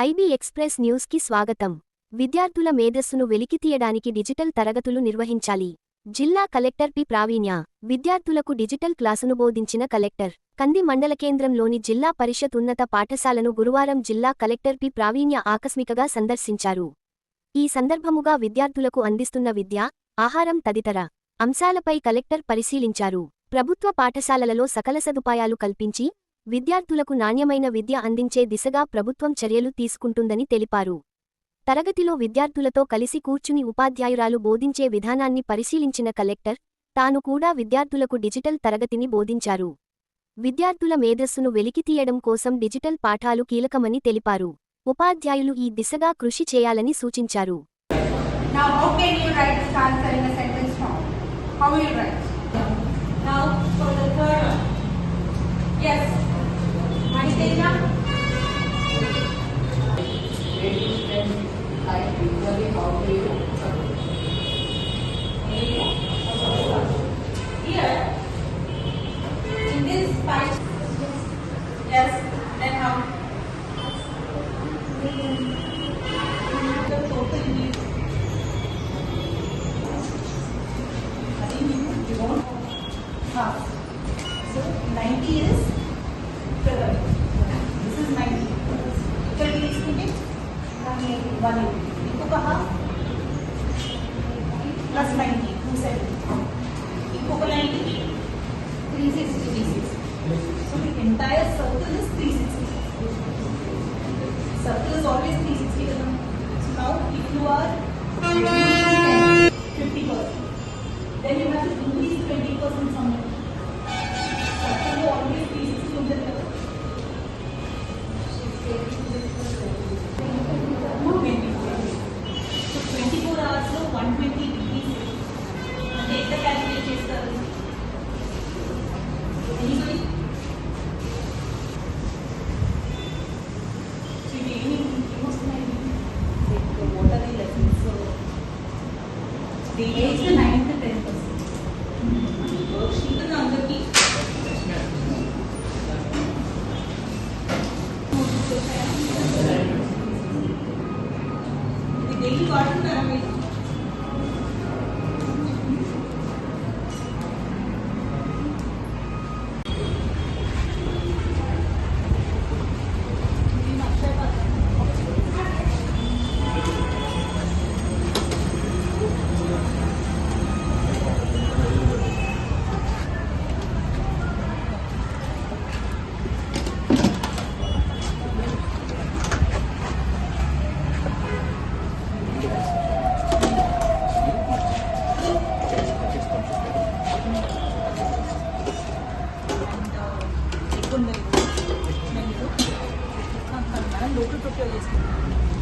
IB express న్యూస్‌కి స్వాగతం. విద్యార్థుల మేధస్సును వెలికితీయడానికి డిజిటల్ తరగతులు నిర్వహించాలి. జిల్లా కలెక్టర్ పి. ప్రావీణ్య విద్యార్థులకు డిజిటల్ క్లాసును బోధించిన కలెక్టర్. కంది మండల కేంద్రంలోని జిల్లా పరిషత్ ఉన్నత పాఠశాలను గురువారం జిల్లా కలెక్టర్ పి. ప్రావీణ్య ఆకస్మికగా సందర్శించారు. ఈ సందర్భముగా విద్యార్థులకు అందిస్తున్న విద్య, ఆహారం తదితర అంశాలపై కలెక్టర్ పరిశీలించారు. ప్రభుత్వ పాఠశాలలలో సకల సదుపాయాలు కల్పించి విద్యార్థులకు నాణ్యమైన విద్య అందించే దిశగా ప్రభుత్వం చర్యలు తీసుకుంటుందని తెలిపారు. తరగతిలో విద్యార్థులతో కలిసి కూర్చుని ఉపాధ్యాయురాలు బోధించే విధానాన్ని పరిశీలించిన కలెక్టర్, తాను కూడా విద్యార్థులకు డిజిటల్ తరగతిని బోధించారు. విద్యార్థుల మేధస్సును వెలికితీయడం కోసం డిజిటల్ పాఠాలు కీలకమని తెలిపారు. ఉపాధ్యాయులు ఈ దిశగా కృషి చేయాలని సూచించారు. So 90 is filler. This is 90. Filler is speaking 180. इनको कहा plus 90 270. इनको को 90 360. So the entire circle is 360. Circle is always 360. So now if you are 50%, then you have to increase 20% somewhere. Circle will always 360 on the level. No 24. So 24 hours లో 120 degrees అంటే ఎంత calculate చేస్తారు? Anybody? So ఇది ఏమొస్తున్నాయి? What are the lessons? So they age the 9 to 10%. Worksheet is అందరికి ఇది daily వాడుతున్నారా మీరు? Local procure చేసుకుంటాం.